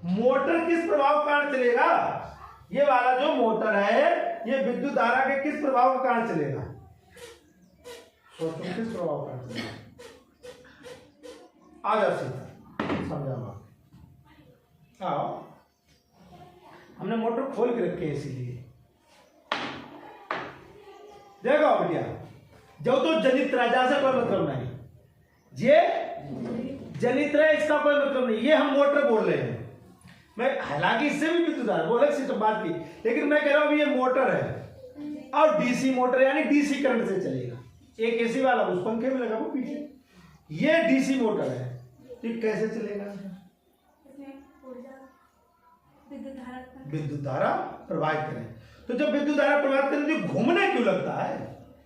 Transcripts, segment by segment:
Motor किस प्रभाव के कारण चलेगा? ये वाला जो मोटर है ये विद्युत धारा के किस प्रभाव के कारण चलेगा? सोचो किस प्रभाव के कारण चलेगा? आ जाओ सीधा समझाओ। आओ, हमने मोटर खोल के रखे इसीलिए। देखो भैया, जब तो जनित्र है जहां से कोई मतलब नहीं, ये जनित्र है इसका कोई मतलब नहीं, ये हम मोटर बोल रहे हैं। मैं हालांकि इससे भी विद्युत धारा वो अलग सी बात की, लेकिन मैं कह रहा हूं ये मोटर है और डीसी मोटर यानी डीसी करंट से चलेगा। एक एसी वाला उस पंखे में लगा वो पीछे, ये डीसी मोटर है, ठीक कैसे चलेगा? विद्युत धारा प्रवाहित करें। तो जब विद्युत धारा प्रवाहित करें तो घूमने क्यों लगता है?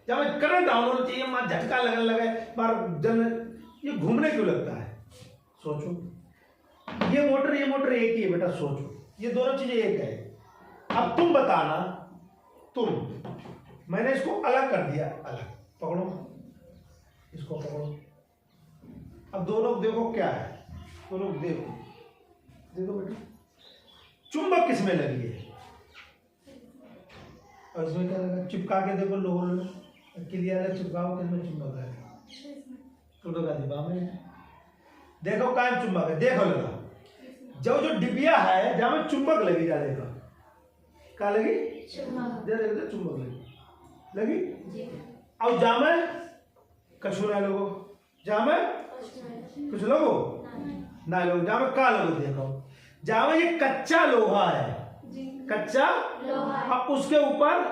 जब करंट डाउन होना चाहिए, मां झटका लगने लगे बार जन, ये घूमने क्यों लगता है? सोचो, ये मोटर एक ही है बेटा, सोचो ये दोनों चीजें एक है। अब तुम बताना, मैंने इसको अलग कर दिया, अलग पकड़ो, इसको पकड़ो। अब दोनों देखो क्या है, दोनों देखो बेटा, चुंबक किसमें लगी है और इसमें क्या लगा? चिपका के देखो, लोहे क्लियर चिपकाओ, किसमें चुंबक है? तो लगा दिबा में, देखो कायम चुंबक है, देखो लगा। जो डिबिया है जहां में चुंबक लगी, जा देखो क्या लगी? चुंबक लगी और जहां में कछु ना लोगो, जहां में कुछ लोगो ना लोगो, जहां में का लोगो, देखो जहां में ये कच्चा लोहा है, कच्चा और उसके ऊपर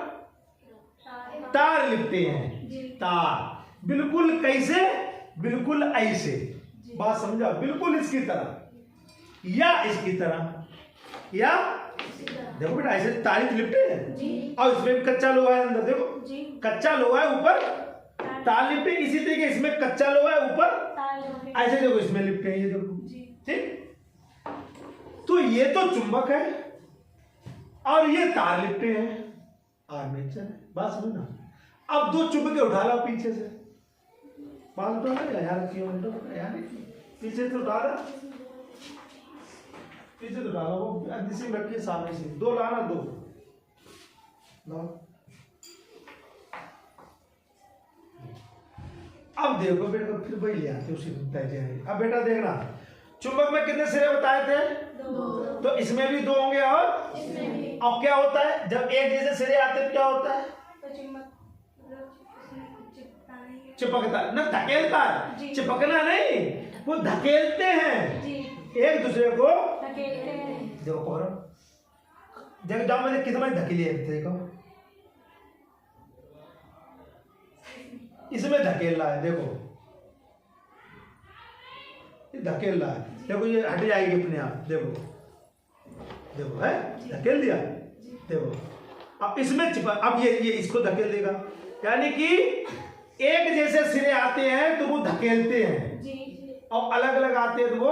तार लिपटे हैं, तार बिल्कुल कैसे? बिल्कुल ऐसे, बात समझा? बिल्कुल इसकी तरह या इसकी तरह, या देखो बेटा ऐसे तार लिपटे हैं और इसमें कच्चा लोहा है अंदर, देखो कच्चा लोहा है, ऊपर तार लिपटे। इसी तरीके इसमें कच्चा लोहा है, ऊपर ऐसे देखो इसमें लिपटे हैं, ये देखो, ठीक। तो ये तो चुंबक है और ये तार लिपटे हैं, आर्मेचर है, बात समझना। अब दो चुंबकें उठा लो पीछे से, बात उठा लो यार, क्यों यार पीछे से उठा लो, पीछे तो डालो, वो इसी रखिए सामने से, दो लाना, दो लाओ। अब देखो बेटा, फिर वही ले आते उसी तय। अब बेटा देखना, चुंबक में कितने सिरे बताए थे? दो। तो इसमें भी दो होंगे और इसमें भी। अब क्या होता है जब एक जैसे सिरे आते हैं क्या होता है? चिपकता ना, धकेलता है, चिपकना नहीं, वो धकेलते हैं एक दूसरे को, देखो और देखो जाओ, मैंने कितना धकेली है, देखो इसमें धकेल रहा है, देखो ये धकेल रहा है, देखो ये हट जाएगी अपने आप, देखो है धकेल दिया, देखो अब इसमें चिपक, अब ये इसको धकेल देगा, यानी कि एक जैसे सिरे आते हैं तो वो धकेलते हैं और अलग अलग आते हैं तो वो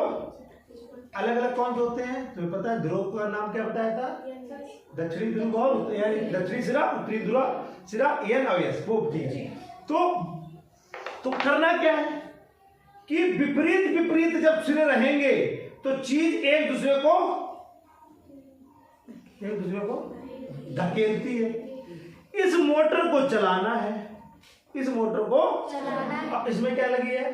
अलग अलग कौन से होते हैं? तुम्हें पता है ध्रुव का नाम क्या बताया था? दक्षिणी ध्रुव और यानी दक्षिणी सिरा, उत्तरी ध्रुव सिरा, एन और एस, वो ठीक है। तो करना क्या है कि विपरीत जब सिरे रहेंगे तो चीज एक दूसरे को धकेलती है। इस मोटर को चलाना है, इस मोटर को अब इसमें क्या लगी है?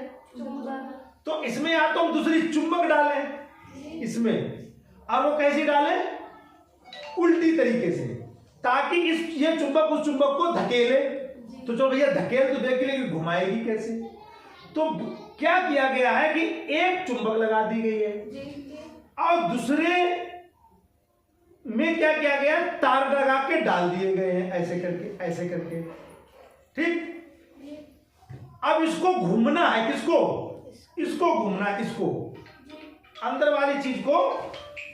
तो इसमें या तो हम दूसरी चुंबक डालें इसमें, और वो कैसे डालें? उल्टी तरीके से, ताकि ये चुंबक उस चुंबक को धकेले। तो चलो भैया धकेल तो देख लेकिन घुमाएगी कैसे? तो क्या किया गया है कि एक चुंबक लगा दी गई है और दूसरे में क्या किया गया? तार लगा के डाल दिए गए हैं, ऐसे करके, ठीक। अब इसको घूमना है, किसको? इसको घूमना है, इसको अंदर वाली चीज को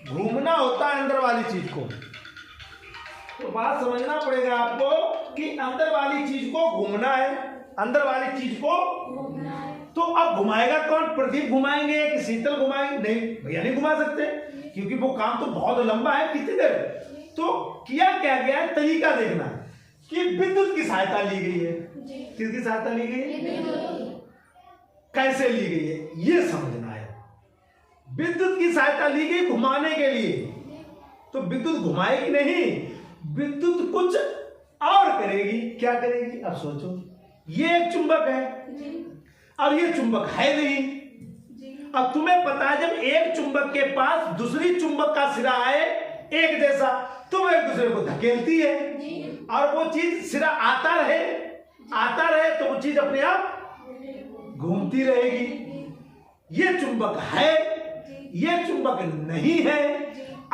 घूमना होता है, अंदर वाली चीज को। तो बात समझना पड़ेगा आपको कि अंदर वाली चीज को घूमना है, अंदर वाली चीज को घूमना है। तो अब घुमाएगा कौन? प्रदीप घुमाएंगे कि शीतल घुमाएंगे? नहीं भैया, नहीं घुमा सकते क्योंकि वो काम तो बहुत लंबा है, कितनी देर। तो किया क्या गया है? तरीका देखना कि विद्युत की सहायता ली गई है। किसकी सहायता ली गई है? कैसे ली गई है ये समझना है। विद्युत की सहायता ली गई घुमाने के लिए, तो विद्युत घुमाएगी नहीं, विद्युत कुछ और करेगी। क्या करेगी? अब सोचो, ये एक चुंबक है और ये चुंबक है नहीं। अब तुम्हें पता है जब एक चुंबक के पास दूसरी चुंबक का सिरा है एक जैसा, तो वो एक दूसरे को धकेलती है और वो चीज सिरा आता रहे तो वो चीज अपने आप घूमती रहेगी। ये चुंबक है, ये चुंबक नहीं है।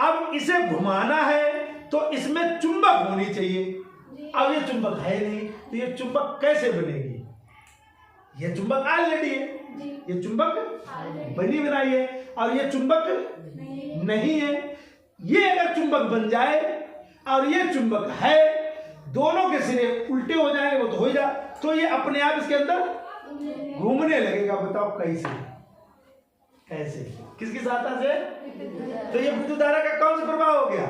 अब इसे घुमाना है तो इसमें चुंबक होनी चाहिए। अब ये चुंबक है नहीं, तो ये चुंबक कैसे बनेगी? ये चुंबक ऑलरेडी है, ये चुंबक बनी बनाई है और ये चुंबक नहीं है। ये अगर चुंबक बन जाए और ये चुंबक है, दोनों के सिरे उल्टे हो जाएंगे, वो तो हो जा, तो ये अपने आप इसके अंदर घूमने लगेगा। बताओ कैसे? कैसे? किसकी सहायता से? तो ये विद्युत धारा का कौन सा प्रभाव हो गया?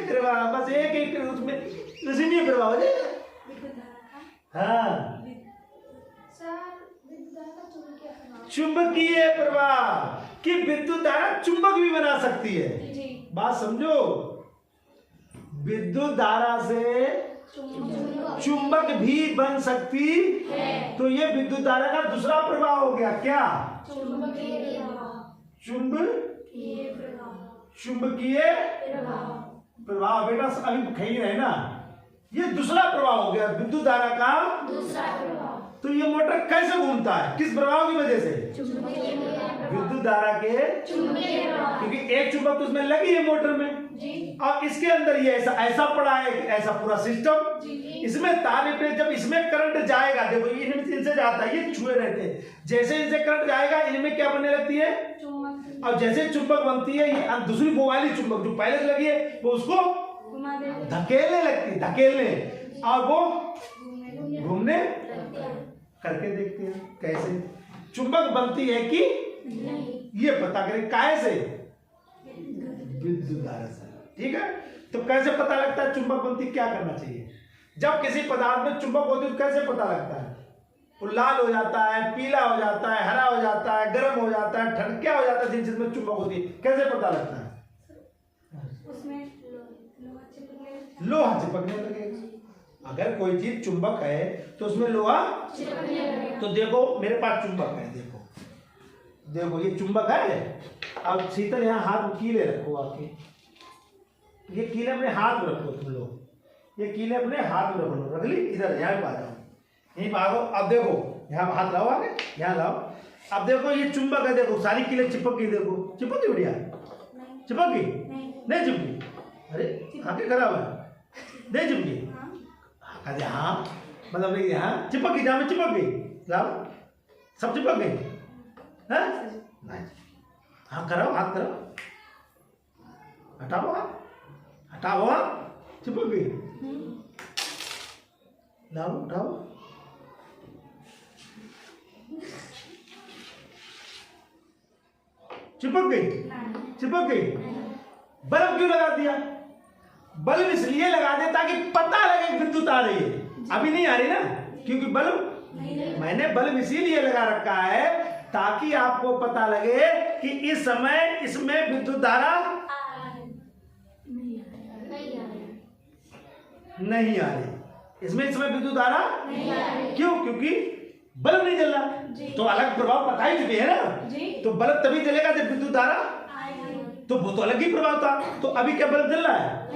प्रभाव, बस एक उसमें रसीनीय प्रभाव हो जाएगा। हाँ, चुंबकीय प्रभाव कि विद्युत धारा चुंबक भी बना सकती है। बात समझो, विद्युत धारा से चुंबक भी बन सकती है। तो ये विद्युत धारा का दूसरा प्रभाव हो गया। क्या? चुंबकीय प्रभाव। बेटा अभी कहीं रहे ना, ये दूसरा प्रभाव हो गया विद्युत धारा का दूसरा प्रभाव। तो ये मोटर कैसे घूमता है? किस प्रभाव की वजह से? विद्युत धारा के, क्योंकि एक चुंबक तो उसमें लगी है मोटर में और इसके अंदर ये ऐसा पड़ा है, ऐसा पूरा सिस्टम। इसमें तार पे जब इसमें करंट जाएगा, देखो इनसे जाता है, ये छुए रहते हैं, जैसे इनसे करंट जाएगा इनमें क्या बनने लगती है? और जैसे चुंबक बनती है, ये दूसरी वो वाली चुंबक जो पहले से लगी है वो उसको धकेलने लगती, धकेलने, और वो घूमने करके देखते हैं कैसे चुंबक बनती है कि ये पता करें कैसे? विद्युत धारा से। ठीक है, तो कैसे पता लगता है चुंबक बनती? क्या करना चाहिए? जब किसी पदार्थ में चुंबक होती है तो कैसे पता लगता है? वो लाल हो जाता है, पीला हो जाता है, हरा हो जाता है, गर्म हो जाता है, ठंड, क्या हो जाता है जिसमें चुंबक होती है? कैसे पता लगता है? उसमें लोहा चिपकने लगेगा। अगर कोई चीज चुंबक है तो उसमें लोहा, तो देखो मेरे पास चुंबक है, देखो ये चुंबक है। अब शीतल यहाँ हाथ कीले रखो, आपके ये कीले अपने हाथ में रखो, तुम लोग ये कीले अपने हाथ में रख लो, रख ली, इधर यहाँ पे आ जाओ, यहीं पे आ जाओ। अब देखो यहाँ हाथ लाओ, आगे यहाँ लाओ। अब देखो ये चुंबक है, देखो सारी कीले चिपक गई, देखो चिपक गई, बढ़िया चिपक गई, नहीं चिपकी? अरे आगे खराब है, नहीं चिपकी? अरे हाँ, मतलब नहीं, यहाँ चिपक गई, जहाँ में चिपक गई, लाओ सब चिपक गई है? नहीं, हाँ कराओ, हाथ कराओ, हटाओ हाथ, हटाओ हाथ, चिपक गई, लाओ उठाओ, चिपक गई, चिपक गई। बल्ब क्यों लगा दिया? बल्ब इसलिए लगा दे ताकि पता लगे विद्युत आ रही है। अभी नहीं आ रही ना, क्योंकि बल्ब, मैंने बल्ब इसीलिए लगा रखा है ताकि आपको पता लगे कि इस समय इसमें विद्युत धारा नहीं आ रही, इसमें इसमें विद्युत धारा क्यों? क्योंकि बल्ब नहीं जल रहा, तो अलग प्रभाव पता ही चुके हैं ना। तो बल्ब तभी जलेगा जब विद्युत धारा, तो वो तो अलग ही प्रभाव था। तो अभी क्या बल्ब जल रहा है?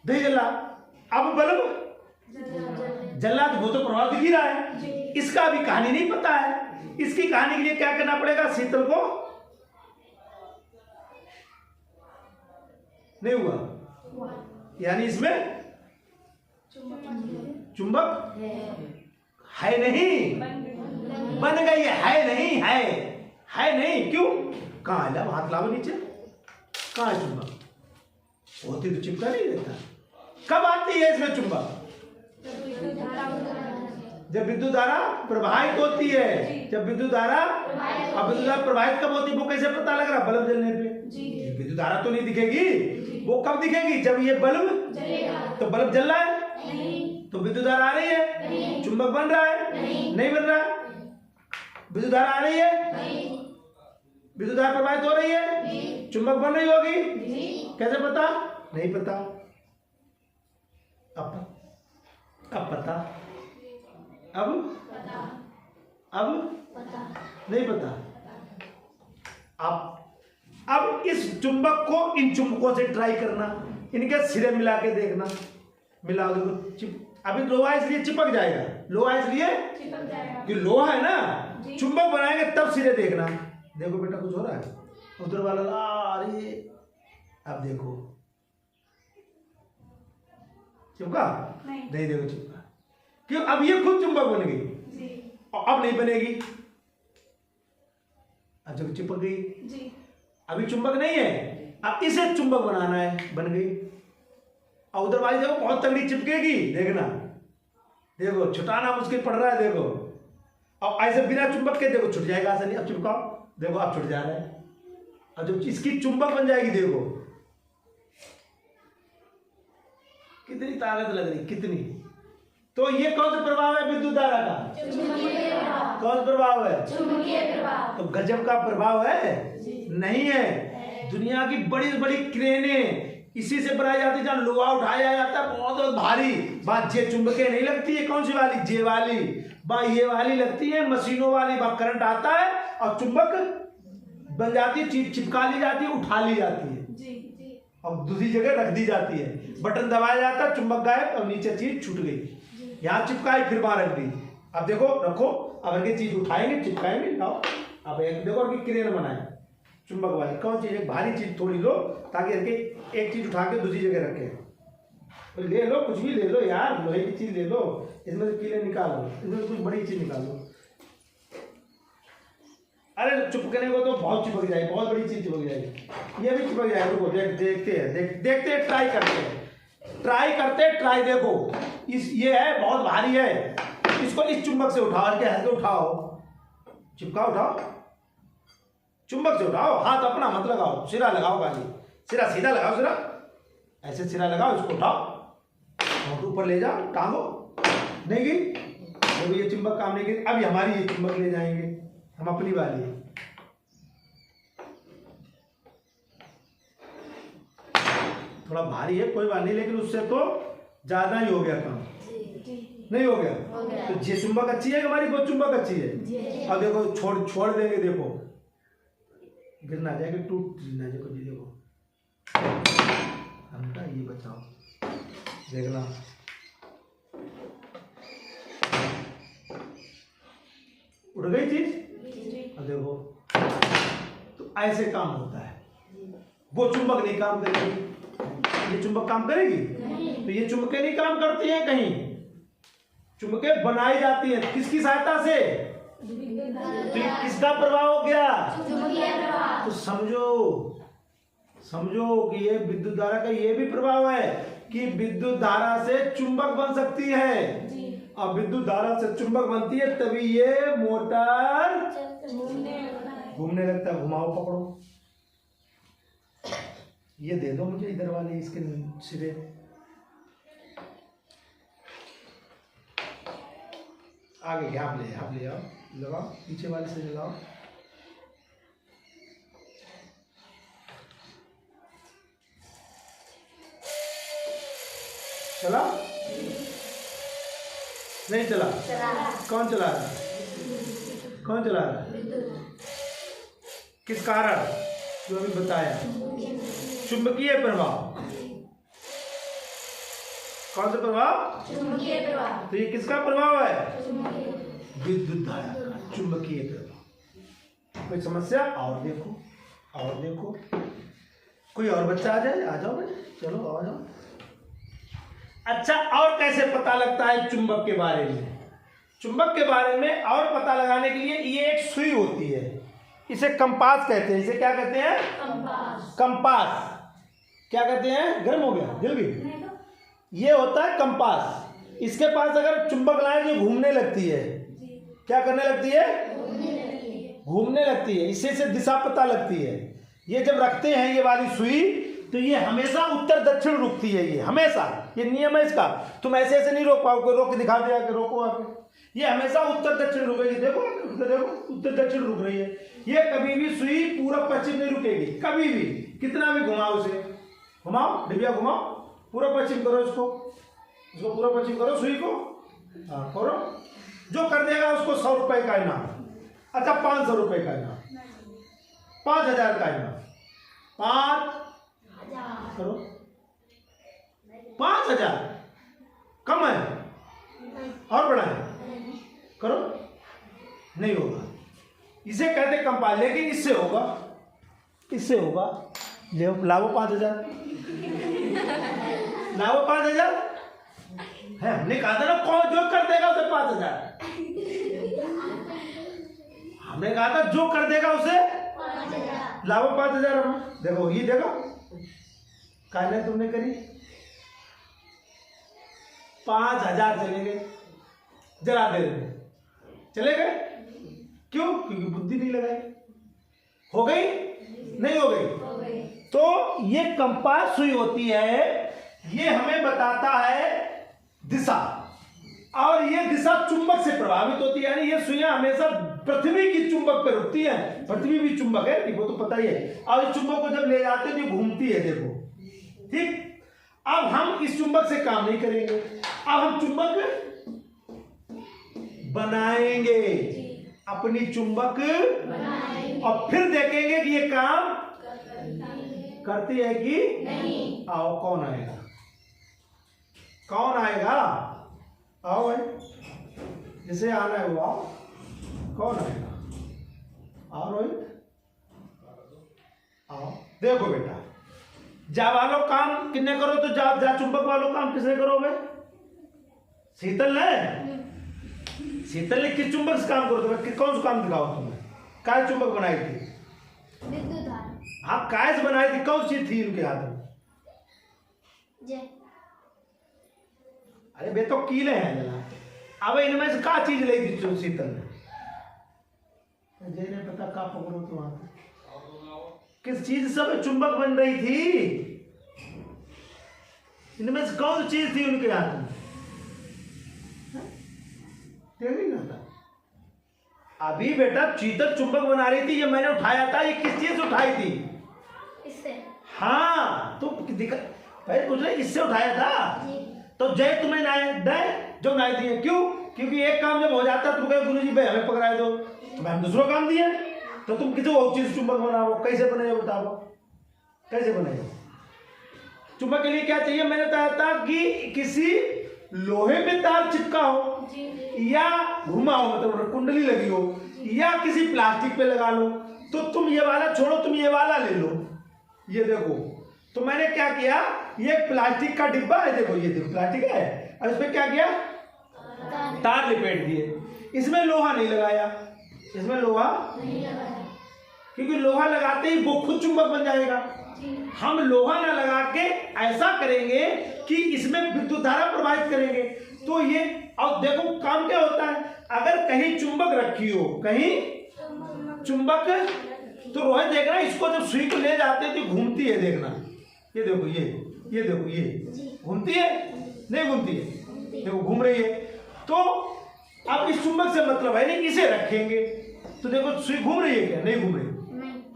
नहीं जल रहा। अब बल्ब जल रहा, तो वो तो प्रभाव दिख ही रहा है। इसका अभी कहानी नहीं पता है। इसकी कहानी के लिए क्या करना पड़ेगा? शीतल को नहीं हुआ, यानी इसमें चुंबक है नहीं, बन गई है नहीं, है नहीं। क्यों? कहाँ है? हाथ लाओ नीचे, कहाँ है चुंबक? होती तो चिपका नहीं देता। कब आती है इसमें चुंबक? जब विद्युत धारा प्रवाहित होती है। जब विद्युत धारा, अब विद्युत धारा प्रवाहित कब होती है? वो कैसे पता लग रहा? बल्ब जलने पे विद्युत धारा तो नहीं दिखेगी। वो कब दिखेगी? जब ये बल्ब जलेगा। तो बल्ब जल रहा है, तो विद्युत धारा आ रही है, चुंबक बन रहा है, नहीं बन रहा है। विद्युत धारा आ रही है? विद्युत धारा प्रवाहित हो रही है? चुंबक बन रही होगी? कैसे पता? नहीं पता। अब पता। अब नहीं पता। अब इस चुंबक को इन चुंबकों से ट्राई करना, इनके सिरे मिला के देखना। मिला दो, अभी लोहा इसलिए चिपक जाएगा, लोहा इसलिए चिपक जाएगा कि लोहा है ना, चुंबक बनाएंगे तब सिरे देखना। देखो बेटा कुछ हो रहा है, उधर वाला अरे अब देखो चिपका नहीं, देखो चिपका। क्यों? अब ये खुद चुंबक बन गई जी और अब नहीं बनेगी। अब जब चिपक गई, जी अभी चुंबक नहीं है, अब इसे चुंबक बनाना है, बन गई। और उधर वाली देखो बहुत तगड़ी चिपकेगी, देखना, देखो छुटाना मुश्किल पड़ रहा है, देखो। अब ऐसे बिना चुंबक के देखो छुट जाएगा आसानी। अब चिपकाओ, देखो अब छुट जा रहा है। अब जब इसकी चुंबक बन जाएगी, देखो कितनी ताकत लग रही, कितनी। तो ये कौन सा प्रभाव है विद्युत धारा का? कौन सा प्रभाव है? तो गजब का प्रभाव है? नहीं है। दुनिया की बड़ी बड़ी क्रेनें इसी से बनाई जाती है, जहाँ लोहा उठाया जाता है बहुत बहुत भारी। बात जे चुंबकें नहीं लगती है, कौन सी वाली? जे वाली। बा ये वाली लगती है मशीनों वाली। बा करंट आता है और चुंबक बन जाती है, चिपका ली जाती है, उठा ली जाती है और दूसरी जगह रख दी जाती है। बटन दबाया जाता है, चुंबक गायब और नीचे चीज छूट गई। यहाँ चिपकाई, फिर बाहर रख दी। अब देखो रखो, अब ये चीज उठाएंगे, चिपकाएंगे, लाओ। अब एक देखो क्रेन बनाए चुंबक वाली। कौन चीज? एक भारी चीज थोड़ी लो, ताकि एक चीज उठा के दूसरी जगह रखे। तो ले लो, कुछ भी ले लो यार, लोहे की चीज ले लो, इसमें से कीले निकालो, इसमें से कुछ बड़ी चीज निकालो। अरे चिपकने को तो बहुत चिपक जाएगी, बहुत बड़ी चीज चिपक जाएगी। ये भी चिपक जाएगी। रुको देखते हैं, ट्राई देखो। ये है बहुत भारी है, इसको इस चुंबक से उठाओ, के हाथ से उठाओ, चिपकाओ, उठाओ, चुंबक से उठाओ, हाथ अपना मत लगाओ, सिरा लगाओ, खाली सिरा सीधा लगाओ, सिरा ऐसे सिरा लगाओ, इसको उठाओ और ऊपर ले जाओ, टांगो। नहीं गई? देखो ये चुंबक काम नहीं की। अभी हमारी ये चुंबक ले जाएंगे हम, अपनी वाली है। थोड़ा भारी है, कोई बात नहीं, लेकिन उससे तो ज्यादा ही हो गया काम। नहीं हो गया? तो ये चुंबक अच्छी है हमारी, वो चुंबक अच्छी है। अब देखो छोड़ देंगे, देखो गिर ना जाएगी, टूट ना जाए। जी देखो हमका ये बचाओ, देखना उड़ गई चीज। अब देखो, तो ऐसे काम होता है। वो चुंबक नहीं काम करेगी, ये चुंबक काम करेगी? तो ये चुंबकें नहीं काम करती हैं कहीं, चुंबकें बनाई जाती हैं किसकी सहायता से? तो ये किसका प्रभाव हो गया? तो समझो कि ये विद्युत धारा का ये भी प्रभाव है कि विद्युत धारा से चुंबक बन सकती है। अब विद्युत धारा से चुंबक बनती है, तभी ये मोटर घूमने लगता है। घुमाओ, पकड़ो, ये दे दो मुझे, इधर वाले इसके सिरे। आगे आप ले आओ, लगाओ, पीछे वाले से लगाओ। चला? नहीं चला? कौन चला रहा है? कौन चला रहा है? किस कारण? जो अभी बताया, चुंबकीय प्रभाव। कौन सा प्रभाव? चुंबकीय प्रभाव। तो ये किसका प्रभाव है? विद्युत धारा का, चुंबकीय प्रभाव। कोई समस्या? और देखो, कोई और बच्चा आ जाए, आ जाओ, चलो आ जाओ। अच्छा, और कैसे पता लगता है चुंबक के बारे में? चुंबक के बारे में और पता लगाने के लिए ये एक सुई होती है, इसे कंपास कहते हैं। इसे क्या कहते हैं? कंपास। क्या कहते हैं? गर्म हो गया, जल गई। ये होता है कंपास। इसके पास अगर चुंबक लाए जो घूमने लगती है, क्या करने लगती है? घूमने लगती है, इससे से दिशा पता लगती है। ये जब रखते हैं ये वाली सुई, तो ये हमेशा उत्तर दक्षिण रुकती है। ये हमेशा, ये नियम है इसका। तुम ऐसे नहीं रोक पाओगे, रोक के दिखा दिया कि रोको आके, ये हमेशा उत्तर दक्षिण रुकेगी। देखो देखो उत्तर दक्षिण रुक रही है। ये कभी भी सुई पूरब पश्चिम नहीं रुकेगी कभी भी, कितना भी घुमाओ उसे, घुमाओ डिबिया घुमाओ, पूरब पश्चिम करो इसको पूरब पश्चिम करो सुई को, हाँ करो। जो कर देगा उसको 100 रुपए का इनाम। अच्छा 500 रुपए का इनाम, 5000 का इनाम, 5 करो, 5000 कम है और बड़ा है, करो, नहीं होगा। इसे कहते कंपाइल, लेकिन इससे होगा, इससे होगा। ले लाओ 5000, लाओ 5000 है। हमने कहा था ना कौन जो कर देगा उसे 5000, हमने कहा था जो कर देगा उसे लाओ 5000। देखो ये देखो काहे तुमने करी, 5000 चले गए जरा देर में, चले गए। क्यों? क्योंकि बुद्धि नहीं लगाई। हो गई नहीं हो गई? तो ये कंपास सुई होती है, ये हमें बताता है दिशा, और ये दिशा चुंबक से प्रभावित होती है। यानी ये सुइयां हमेशा पृथ्वी की चुंबक पर रुकती है, पृथ्वी भी चुंबक है वो तो पता ही है। और इस चुंबक को जब ले जाते हैं तो घूमती है, देखो ठीक। अब हम इस चुंबक से काम नहीं करेंगे, अब हम चुंबक बनाएंगे, अपनी चुंबक बनाएंगे, और फिर देखेंगे कि ये काम करती है कि नहीं। आओ कौन आएगा, कौन आएगा? आओ भाई, जिसे आना है वो आओ। कौन आएगा? आओ रोहित, आओ। देखो बेटा, जा वालों काम कितने करो तो जा चुंबक वालों काम किसने करो भाई? शीतल ने, शीतल ने किस चुंबक से काम करो तुम्हें? कौन सा काम दिखाओ तुम्हें? काय चुंबक बनाई थी? विद्युत धारा। हाँ काय से बनाई थी? कौन सी थी उनके हाथ में? अरे बे तो कीले हैं जरा। अब इनमें से क्या चीज ले थी शीतल ने? जय ने पता का पकड़ो तो वहां किस चीज से चुंबक बन रही थी? इनमें से कौन सी चीज थी उनके हाथ में? नहीं आता। अभी बेटा शीतल चुंबक बना रही थी, ये मैंने उठाया था। ये किस चीज से उठाई थी? इससे। हाँ तो पहले पूछ रहे इससे उठाया था। तो जय तुम्हें जो नाई दिए, क्यों? क्योंकि एक काम जब हो जाता तुम कहे गुरु जी भाई हमें पकड़ाए दो, तो हम दूसरा काम दिए। तो तुम किसी और चीज चुंबक बनाओ, कैसे बनेगा बताओ, कैसे बनेगा? चुंबक के लिए क्या चाहिए? मैंने बताया था कि किसी लोहे पे तार चिपका हो या घुमा हो, मतलब कुंडली लगी हो, या किसी प्लास्टिक पे लगा लो। तो तुम ये वाला छोड़ो, तुम ये वाला ले लो। ये देखो, तो मैंने क्या किया, ये प्लास्टिक का डिब्बा है, देखो ये देखो प्लास्टिक है, और इसमें क्या किया, तार लिपेट दिए। इसमें लोहा नहीं लगाया, इसमें लोहा नहीं लगाया, क्योंकि लोहा लगाते ही वो खुद चुंबक बन जाएगा। हम लोहा ना लगा के ऐसा करेंगे कि इसमें विद्युत धारा प्रवाहित करेंगे। तो ये, और देखो काम क्या होता है, अगर कहीं चुंबक रखी हो, कहीं चुंबक, तो रोहित देखना इसको जब सुई को ले जाते हैं तो घूमती है, देखना ये देखो, ये देखो, ये घूमती है नहीं घूमती है, देखो घूम रही है। तो अब इस चुंबक से मतलब है नहीं, इसे रखेंगे तो देखो सुई घूम रही है क्या? नहीं घूम रही,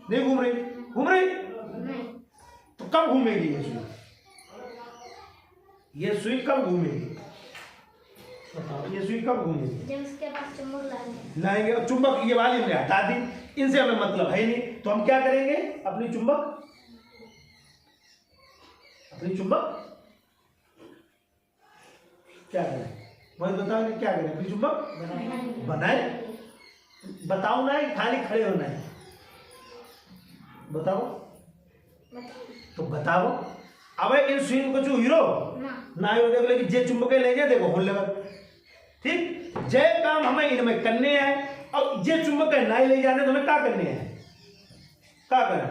नहीं घूम रही, घूम रही तो कब घूमेगी ये सुई? ये सुई कब घूमेगी बताओ? ये सुई कब घूमेगी? जब उसके पास चुंबक लाएंगे। और चुंबक ये वाली हमने हटा दी, इनसे हमें मतलब है नहीं, तो हम क्या करेंगे? अपनी चुंबक क्या करें? वही बताओ नहीं क्या करें? अपनी चुंबक बनाए। बताओ ना, खाली खड़े होना है, बताओ तो बताओ। अब इन सुई को जो हीरो ना हीरो देख लेकिन जे चुंबक लेंगे, देखो होने लगा ठीक। जय काम हमें इनमें करने हैं, और जे चुंबक नहीं ले जाने तो हमें क्या करने हैं? क्या करना?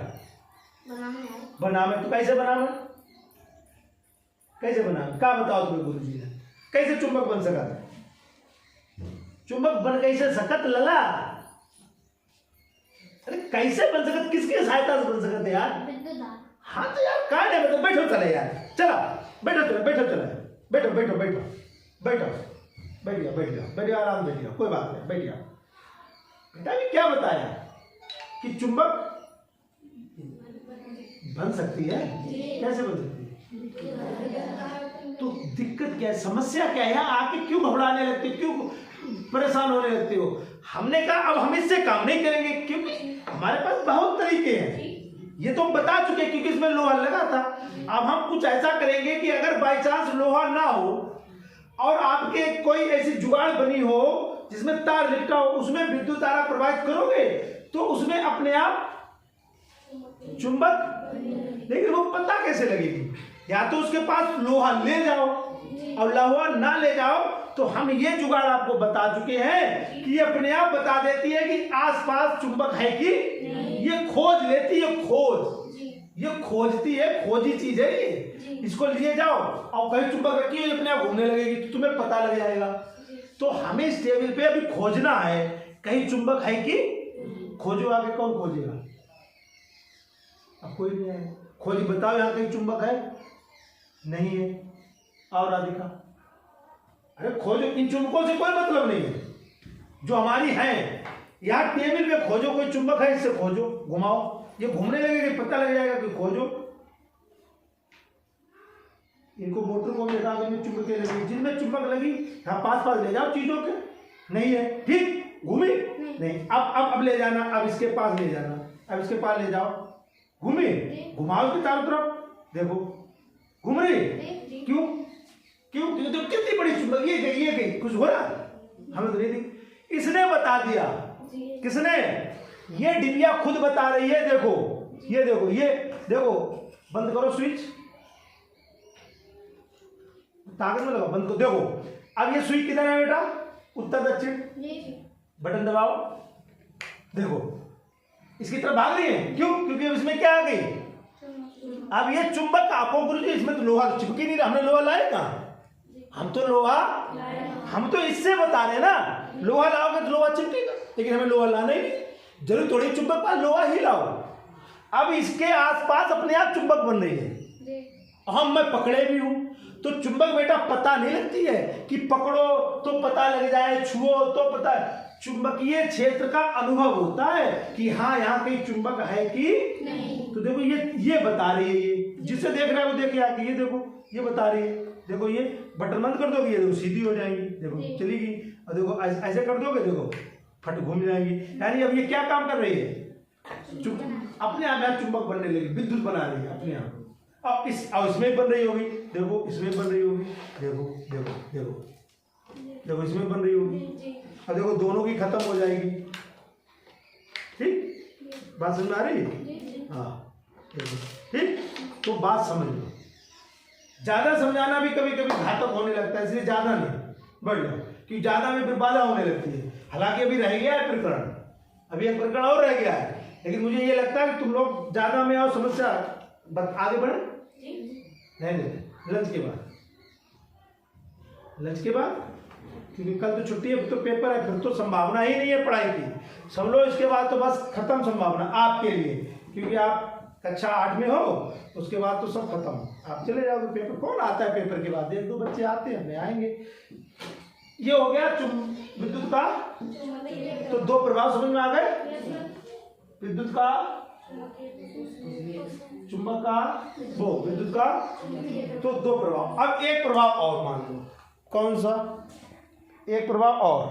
बनावे। तो कैसे बनावे? कैसे बनावे? क्या बताओ तुम्हें गुरु जी ने? कैसे चुंबक बन सका? चुंबक बन कैसे सकत लला? अरे कैसे बन सकत? किसकी सहायता से बन सकत है यार? हाँ तो यार कहाँ है, मतलब बैठो चले यार, चला बैठो चले, बैठो चले, बैठो बैठो बैठो बैठो बैठ जाओ बैठ जाओ बैठ जाओ, आराम बैठ जाओ, कोई बात नहीं, बैठ जाओ। बेटा अभी क्या बताया कि चुंबक बन सकती है, कैसे बन सकती है? तो दिक्कत क्या है, समस्या क्या है? यहाँ आके क्यों घबराने लगते, क्यों परेशान होने लगते हो? हमने कहा अब हम इससे काम नहीं करेंगे, क्योंकि हमारे पास बहुत तरीके हैं, ये तो हम बता चुके, क्योंकि इसमें लोहा लगा था। अब हम कुछ ऐसा करेंगे कि अगर बाई चांस लोहा ना हो और आपके कोई ऐसी जुगाड़ बनी हो जिसमें तार लिपटा हो, उसमें विद्युत धारा प्रवाहित करोगे तो उसमें अपने आप चुंबक, लेकिन वो पता कैसे लगेगी? या तो उसके पास लोहा ले जाओ, और लोहा ना ले जाओ तो हम ये जुगाड़ आपको बता चुके हैं कि ये अपने आप बता देती है कि आसपास चुंबक है कि ये खोज लेती है, ये खोजती है, खोजी चीज है ये। इसको लिए जाओ और कहीं चुंबक रखी है, अपने आप घूमने लगेगी तो तुम्हें पता लग जाएगा। तो हमें इस टेबल पे अभी खोजना है कहीं चुंबक है कि, खोजो, आगे कौन खोजेगा? अब कोई नहीं है, खोज बताओ यहाँ कहीं चुंबक है, नहीं है। और राधिका, अरे खोजो, इन चुंबकों से कोई मतलब नहीं है जो हमारी है। यहाँ टेबल पे खोजो, कोई चुंबक है, इससे खोजो, घुमाओ, ये घूमने लगेगा, पता लग जाएगा कि खोजो। इनको मोटर को भी हटा देंगे, चुंबकें लगी, जिनमें चुंबक लगी यहाँ पास पास ले जाओ चीजों के, नहीं है, ठीक, घूमी नहीं, अब ले जाना, अब इसके पास ले जाना, अब इसके पास ले जाओ, घूमी, घुमाओ इसके चारों तरफ, देखो घूम रही, क्यों क्यों? तो कितनी बड़ी चुंबक, ये गई, कुछ हो रहा हमें तो नहीं दिख, इसने बता दिया। किसने? ये डिबिया खुद बता रही है, देखो ये देखो, ये देखो, बंद करो स्विच, ताकत में लगाओ, बंद करो, देखो अब ये स्विच किधर है बेटा? उत्तर दक्षिण, बटन दबाओ, देखो इसकी तरफ भाग रही है, क्यों? क्योंकि इसमें क्या आ गई? अब ये चुंबक आपको गुरु जी, इसमें तो लोहा चिपकी नहीं रहा, हमने लोहा लाए कहाँ? हम तो लोहा, हम तो इससे बता रहे ना, लोहा लाओगे तो लोहा चिपकेगा, लेकिन हमें लोहा लाना ही नहीं, जरूर थोड़ी चुंबक पास लोहा ही लाओ। अब इसके आसपास अपने आप चुंबक बन रही है, हम मैं पकड़े भी हूं तो चुंबक बेटा पता नहीं लगती है कि पकड़ो तो पता लग जाए, छुओ तो पता, चुंबकीय क्षेत्र का अनुभव होता है कि हाँ यहाँ कहीं चुंबक है कि नहीं। तो देखो ये बता रही है, ये जिसे देख रहा है वो देखे आके, ये देखो ये बता रही है, देखो ये बटन बंद कर दोगे, ये देखो सीधी हो जाएंगी, देखो चलेगी, और देखो ऐसे कर दोगे, देखो फट घूम जाएंगी। यानी अब ये क्या काम कर रही है? अपने आप चुंबक बनने लगी, विद्युत बना रही है अपने आप। अब इसमें बन रही होगी, देखो इसमें बन रही होगी, देखो देखो देखो देखो इसमें बन रही होगी, और देखो दोनों की खत्म हो जाएगी। ठीक, बात समझ में आ रही है? हाँ देखो, ठीक, तो बात समझ लो। ज्यादा समझाना भी कभी कभी घातक होने लगता है, इसलिए ज्यादा नहीं, बढ़ लो, कि ज्यादा में फिर बाधा होने लगती है। हालांकि अभी रह गया है प्रकरण, अभी एक प्रकरण और रह गया है, लेकिन मुझे ये लगता है कि तुम लोग ज्यादा में और समस्या आगे बढ़े नहीं, लंच के बाद, लंच के बाद, क्योंकि कल तो छुट्टी है, तो पेपर है, फिर तो संभावना ही नहीं है पढ़ाई की, समझ लो। इसके बाद तो बस खत्म संभावना आपके लिए, क्योंकि आप कक्षा 8 में हो, उसके बाद तो सब खत्म, आप चले जाओगे। पेपर कौन आता है पेपर के बाद? 1-2 बच्चे आते हैं, हमें आएंगे। ये हो गया विद्युत का, तो 2 प्रभाव समझ में आ गए, विद्युत का, चुंबक का, वो विद्युत का, तो 2 प्रभाव। अब एक प्रभाव और मान लो, कौन सा? एक प्रभाव और,